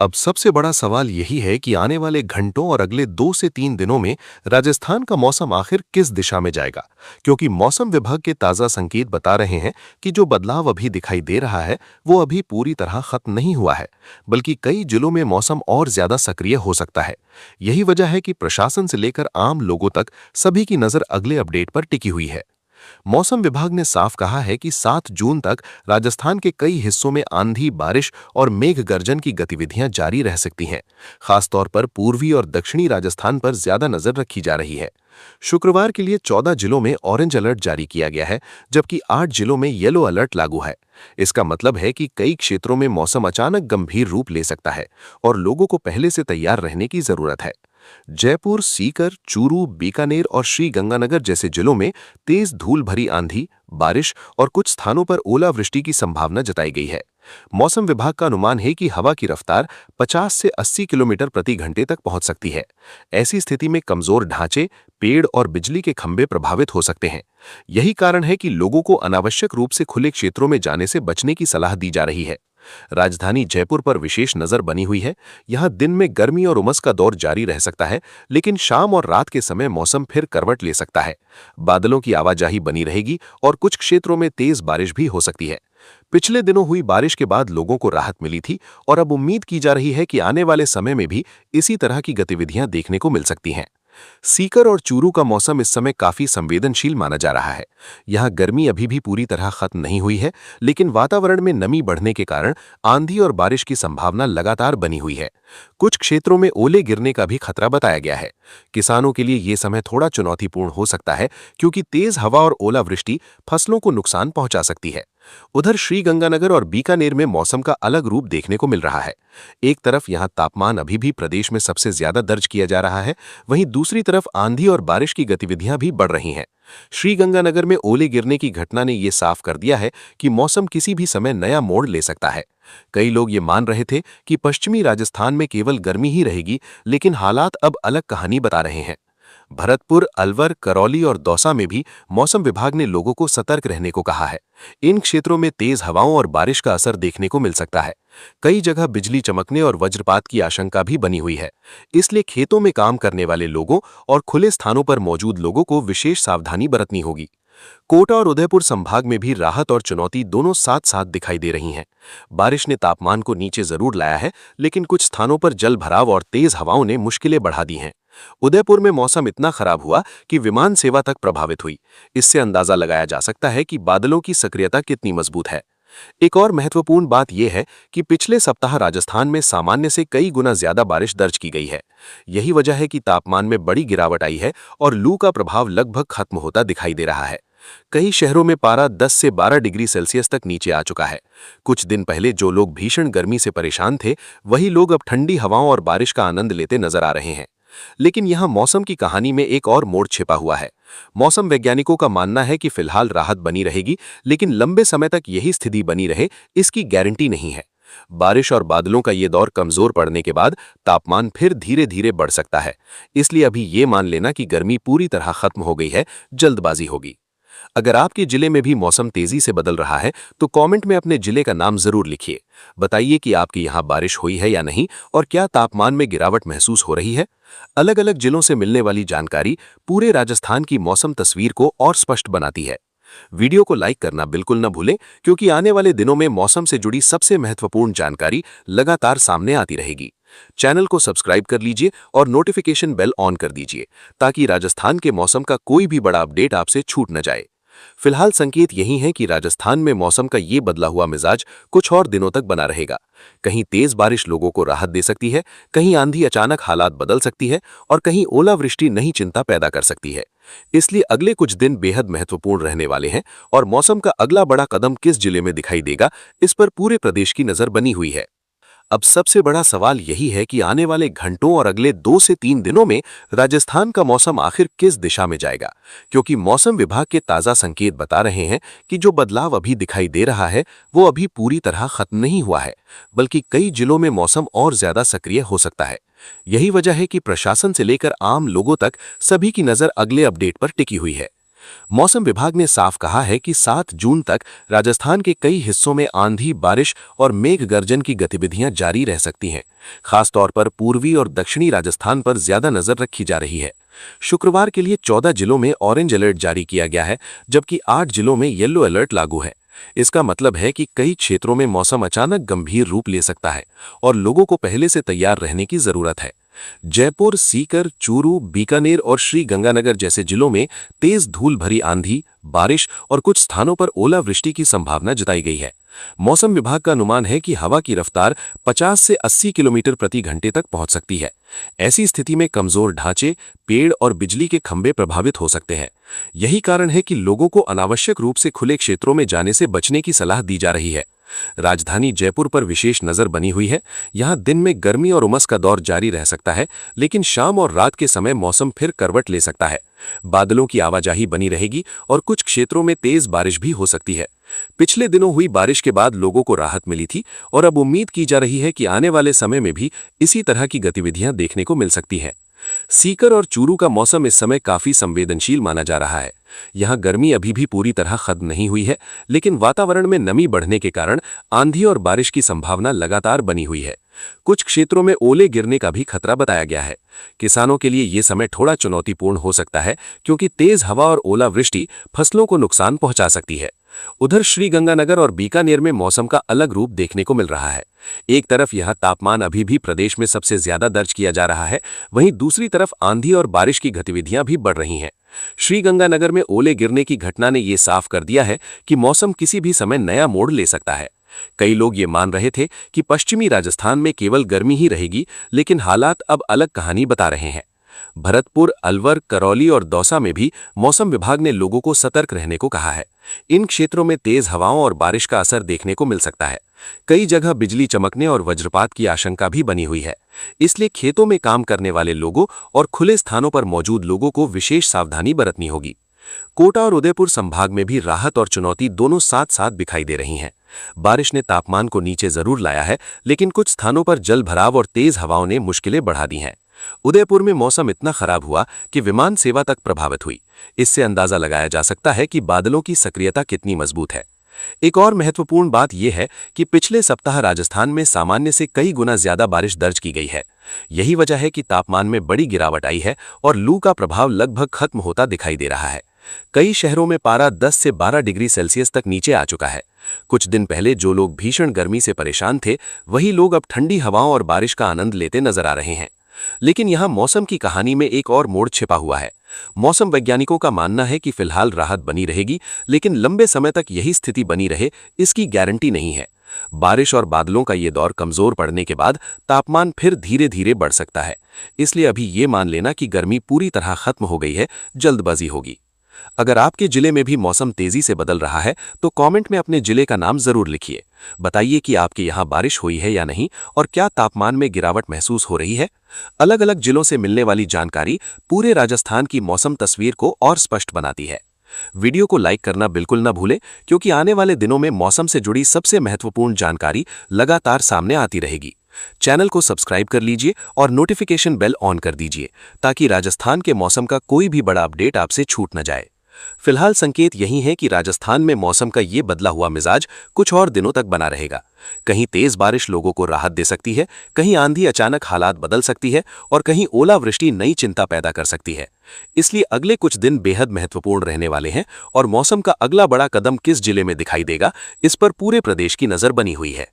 अब सबसे बड़ा सवाल यही है कि आने वाले घंटों और अगले 2 से 3 दिनों में राजस्थान का मौसम आखिर किस दिशा में जाएगा। क्योंकि मौसम विभाग के ताज़ा संकेत बता रहे हैं कि जो बदलाव अभी दिखाई दे रहा है वो अभी पूरी तरह खत्म नहीं हुआ है, बल्कि कई जिलों में मौसम और ज्यादा सक्रिय हो सकता है। यही वजह है कि प्रशासन से लेकर आम लोगों तक सभी की नजर अगले अपडेट पर टिकी हुई है। मौसम विभाग ने साफ कहा है कि 7 जून तक राजस्थान के कई हिस्सों में आंधी, बारिश और मेघ गर्जन की गतिविधियां जारी रह सकती हैं। खासतौर पर पूर्वी और दक्षिणी राजस्थान पर ज्यादा नजर रखी जा रही है। शुक्रवार के लिए 14 जिलों में ऑरेंज अलर्ट जारी किया गया है, जबकि 8 जिलों में येलो अलर्ट लागू है। इसका मतलब है कि कई क्षेत्रों में मौसम अचानक गंभीर रूप ले सकता है और लोगों को पहले से तैयार रहने की जरूरत है। जयपुर, सीकर, चूरू, बीकानेर और श्रीगंगानगर जैसे जिलों में तेज धूल भरी आंधी, बारिश और कुछ स्थानों पर ओलावृष्टि की संभावना जताई गई है। मौसम विभाग का अनुमान है कि हवा की रफ्तार 50 से 80 किलोमीटर प्रति घंटे तक पहुंच सकती है। ऐसी स्थिति में कमजोर ढांचे, पेड़ और बिजली के खंभे प्रभावित हो सकते हैं। यही कारण है कि लोगों को अनावश्यक रूप से खुले क्षेत्रों में जाने से बचने की सलाह दी जा रही है। राजधानी जयपुर पर विशेष नजर बनी हुई है। यहां दिन में गर्मी और उमस का दौर जारी रह सकता है, लेकिन शाम और रात के समय मौसम फिर करवट ले सकता है। बादलों की आवाजाही बनी रहेगी और कुछ क्षेत्रों में तेज बारिश भी हो सकती है। पिछले दिनों हुई बारिश के बाद लोगों को राहत मिली थी और अब उम्मीद की जा रही है कि आने वाले समय में भी इसी तरह की गतिविधियां देखने को मिल सकती हैं। सीकर और चूरू का मौसम इस समय काफी संवेदनशील माना जा रहा है। यहां गर्मी अभी भी पूरी तरह खत्म नहीं हुई है, लेकिन वातावरण में नमी बढ़ने के कारण आंधी और बारिश की संभावना लगातार बनी हुई है। कुछ क्षेत्रों में ओले गिरने का भी खतरा बताया गया है। किसानों के लिए ये समय थोड़ा चुनौतीपूर्ण हो सकता है, क्योंकि तेज हवा और ओलावृष्टि फसलों को नुकसान पहुंचा सकती है। उधर श्रीगंगानगर और बीकानेर में मौसम का अलग रूप देखने को मिल रहा है। एक तरफ यहां तापमान अभी भी प्रदेश में सबसे ज्यादा दर्ज किया जा रहा है, वहीं दूसरी तरफ आंधी और बारिश की गतिविधियां भी बढ़ रही हैं। श्रीगंगानगर में ओले गिरने की घटना ने यह साफ कर दिया है कि मौसम किसी भी समय नया मोड़ ले सकता है। कई लोग ये मान रहे थे कि पश्चिमी राजस्थान में केवल गर्मी ही रहेगी, लेकिन हालात अब अलग कहानी बता रहे हैं। भरतपुर, अलवर, करौली और दौसा में भी मौसम विभाग ने लोगों को सतर्क रहने को कहा है। इन क्षेत्रों में तेज हवाओं और बारिश का असर देखने को मिल सकता है। कई जगह बिजली चमकने और वज्रपात की आशंका भी बनी हुई है। इसलिए खेतों में काम करने वाले लोगों और खुले स्थानों पर मौजूद लोगों को विशेष सावधानी बरतनी होगी। कोटा और उदयपुर संभाग में भी राहत और चुनौती दोनों साथ साथ दिखाई दे रही हैं। बारिश ने तापमान को नीचे जरूर लाया है, लेकिन कुछ स्थानों पर जल भराव और तेज हवाओं ने मुश्किलें बढ़ा दी हैं। उदयपुर में मौसम इतना खराब हुआ कि विमान सेवा तक प्रभावित हुई। इससे अंदाजा लगाया जा सकता है कि बादलों की सक्रियता कितनी मजबूत है। एक और महत्वपूर्ण बात यह है कि पिछले सप्ताह राजस्थान में सामान्य से कई गुना ज्यादा बारिश दर्ज की गई है। यही वजह है कि तापमान में बड़ी गिरावट आई है और लू का प्रभाव लगभग खत्म होता दिखाई दे रहा है। कई शहरों में पारा 10 से 12 डिग्री सेल्सियस तक नीचे आ चुका है। कुछ दिन पहले जो लोग भीषण गर्मी से परेशान थे, वही लोग अब ठंडी हवाओं और बारिश का आनंद लेते नजर आ रहे हैं। लेकिन यहां मौसम की कहानी में एक और मोड़ छिपा हुआ है। मौसम वैज्ञानिकों का मानना है कि फिलहाल राहत बनी रहेगी, लेकिन लंबे समय तक यही स्थिति बनी रहे, इसकी गारंटी नहीं है। बारिश और बादलों का ये दौर कमजोर पड़ने के बाद तापमान फिर धीरे धीरे बढ़ सकता है। इसलिए अभी ये मान लेना कि गर्मी पूरी तरह खत्म हो गई है, जल्दबाजी होगी। अगर आपके जिले में भी मौसम तेजी से बदल रहा है, तो कमेंट में अपने जिले का नाम जरूर लिखिए। बताइए कि आपके यहाँ बारिश हुई है या नहीं और क्या तापमान में गिरावट महसूस हो रही है। अलग अलग जिलों से मिलने वाली जानकारी पूरे राजस्थान की मौसम तस्वीर को और स्पष्ट बनाती है। वीडियो को लाइक करना बिल्कुल न भूलें, क्योंकि आने वाले दिनों में मौसम से जुड़ी सबसे महत्वपूर्ण जानकारी लगातार सामने आती रहेगी। चैनल को सब्सक्राइब कर लीजिए और नोटिफिकेशन बेल ऑन कर दीजिए, ताकि राजस्थान के मौसम का कोई भी बड़ा अपडेट आपसे छूट न जाए। फिलहाल संकेत यही है कि राजस्थान में मौसम का ये बदला हुआ मिजाज कुछ और दिनों तक बना रहेगा। कहीं तेज बारिश लोगों को राहत दे सकती है, कहीं आंधी अचानक हालात बदल सकती है और कहीं ओलावृष्टि नई चिंता पैदा कर सकती है। इसलिए अगले कुछ दिन बेहद महत्वपूर्ण रहने वाले हैं और मौसम का अगला बड़ा कदम किस जिले में दिखाई देगा, इस पर पूरे प्रदेश की नजर बनी हुई है। अब सबसे बड़ा सवाल यही है कि आने वाले घंटों और अगले 2 से 3 दिनों में राजस्थान का मौसम आखिर किस दिशा में जाएगा। क्योंकि मौसम विभाग के ताज़ा संकेत बता रहे हैं कि जो बदलाव अभी दिखाई दे रहा है वो अभी पूरी तरह खत्म नहीं हुआ है, बल्कि कई जिलों में मौसम और ज्यादा सक्रिय हो सकता है। यही वजह है कि प्रशासन से लेकर आम लोगों तक सभी की नज़र अगले अपडेट पर टिकी हुई है। मौसम विभाग ने साफ कहा है कि 7 जून तक राजस्थान के कई हिस्सों में आंधी, बारिश और मेघ गर्जन की गतिविधियां जारी रह सकती हैं। खासतौर पर पूर्वी और दक्षिणी राजस्थान पर ज्यादा नजर रखी जा रही है। शुक्रवार के लिए 14 जिलों में ऑरेंज अलर्ट जारी किया गया है, जबकि 8 जिलों में येलो अलर्ट लागू है। इसका मतलब है कि कई क्षेत्रों में मौसम अचानक गंभीर रूप ले सकता है और लोगों को पहले से तैयार रहने की जरूरत है। जयपुर, सीकर, चूरू, बीकानेर और श्री गंगानगर जैसे जिलों में तेज धूल भरी आंधी, बारिश और कुछ स्थानों पर ओलावृष्टि की संभावना जताई गई है। मौसम विभाग का अनुमान है कि हवा की रफ्तार 50 से 80 किलोमीटर प्रति घंटे तक पहुंच सकती है। ऐसी स्थिति में कमजोर ढांचे, पेड़ और बिजली के खंभे प्रभावित हो सकते हैं। यही कारण है कि लोगों को अनावश्यक रूप से खुले क्षेत्रों में जाने से बचने की सलाह दी जा रही है। राजधानी जयपुर पर विशेष नजर बनी हुई है। यहां दिन में गर्मी और उमस का दौर जारी रह सकता है, लेकिन शाम और रात के समय मौसम फिर करवट ले सकता है। बादलों की आवाजाही बनी रहेगी और कुछ क्षेत्रों में तेज बारिश भी हो सकती है। पिछले दिनों हुई बारिश के बाद लोगों को राहत मिली थी और अब उम्मीद की जा रही है कि आने वाले समय में भी इसी तरह की गतिविधियां देखने को मिल सकती हैं। सीकर और चूरू का मौसम इस समय काफी संवेदनशील माना जा रहा है। यहां गर्मी अभी भी पूरी तरह खत्म नहीं हुई है, लेकिन वातावरण में नमी बढ़ने के कारण आंधी और बारिश की संभावना लगातार बनी हुई है। कुछ क्षेत्रों में ओले गिरने का भी खतरा बताया गया है। किसानों के लिए ये समय थोड़ा चुनौतीपूर्ण हो सकता है, क्योंकि तेज हवा और ओलावृष्टि फसलों को नुकसान पहुंचा सकती है। उधर श्रीगंगानगर और बीकानेर में मौसम का अलग रूप देखने को मिल रहा है। एक तरफ यहां तापमान अभी भी प्रदेश में सबसे ज्यादा दर्ज किया जा रहा है, वहीं दूसरी तरफ आंधी और बारिश की गतिविधियां भी बढ़ रही हैं। श्रीगंगानगर में ओले गिरने की घटना ने यह साफ कर दिया है कि मौसम किसी भी समय नया मोड़ ले सकता है। कई लोग ये मान रहे थे कि पश्चिमी राजस्थान में केवल गर्मी ही रहेगी, लेकिन हालात अब अलग कहानी बता रहे हैं। भरतपुर, अलवर, करौली और दौसा में भी मौसम विभाग ने लोगों को सतर्क रहने को कहा है। इन क्षेत्रों में तेज हवाओं और बारिश का असर देखने को मिल सकता है। कई जगह बिजली चमकने और वज्रपात की आशंका भी बनी हुई है। इसलिए खेतों में काम करने वाले लोगों और खुले स्थानों पर मौजूद लोगों को विशेष सावधानी बरतनी होगी। कोटा और उदयपुर संभाग में भी राहत और चुनौती दोनों साथ साथ दिखाई दे रही हैं। बारिश ने तापमान को नीचे जरूर लाया है, लेकिन कुछ स्थानों पर जल भराव और तेज हवाओं ने मुश्किलें बढ़ा दी हैं। उदयपुर में मौसम इतना खराब हुआ कि विमान सेवा तक प्रभावित हुई। इससे अंदाजा लगाया जा सकता है कि बादलों की सक्रियता कितनी मजबूत है। एक और महत्वपूर्ण बात यह है कि पिछले सप्ताह राजस्थान में सामान्य से कई गुना ज्यादा बारिश दर्ज की गई है। यही वजह है कि तापमान में बड़ी गिरावट आई है और लू का प्रभाव लगभग खत्म होता दिखाई दे रहा है। कई शहरों में पारा 10 से 12 डिग्री सेल्सियस तक नीचे आ चुका है। कुछ दिन पहले जो लोग भीषण गर्मी से परेशान थे, वही लोग अब ठंडी हवाओं और बारिश का आनंद लेते नजर आ रहे हैं। लेकिन यहां मौसम की कहानी में एक और मोड़ छिपा हुआ है। मौसम वैज्ञानिकों का मानना है कि फिलहाल राहत बनी रहेगी, लेकिन लंबे समय तक यही स्थिति बनी रहे, इसकी गारंटी नहीं है। बारिश और बादलों का ये दौर कमजोर पड़ने के बाद तापमान फिर धीरे धीरे बढ़ सकता है। इसलिए अभी ये मान लेना कि गर्मी पूरी तरह खत्म हो गई है, जल्दबाजी होगी। अगर आपके जिले में भी मौसम तेजी से बदल रहा है, तो कमेंट में अपने जिले का नाम जरूर लिखिए। बताइए कि आपके यहाँ बारिश हुई है या नहीं, और क्या तापमान में गिरावट महसूस हो रही है। अलग अलग जिलों से मिलने वाली जानकारी पूरे राजस्थान की मौसम तस्वीर को और स्पष्ट बनाती है। वीडियो को लाइक करना बिल्कुल न भूलें, क्योंकि आने वाले दिनों में मौसम से जुड़ी सबसे महत्वपूर्ण जानकारी लगातार सामने आती रहेगी। चैनल को सब्सक्राइब कर लीजिए और नोटिफिकेशन बेल ऑन कर दीजिए, ताकि राजस्थान के मौसम का कोई भी बड़ा अपडेट आपसे छूट न जाए। फिलहाल संकेत यही है कि राजस्थान में मौसम का ये बदला हुआ मिजाज कुछ और दिनों तक बना रहेगा। कहीं तेज बारिश लोगों को राहत दे सकती है, कहीं आंधी अचानक हालात बदल सकती है, और कहीं ओलावृष्टि नई चिंता पैदा कर सकती है। इसलिए अगले कुछ दिन बेहद महत्वपूर्ण रहने वाले हैं, और मौसम का अगला बड़ा कदम किस जिले में दिखाई देगा, इस पर पूरे प्रदेश की नजर बनी हुई है।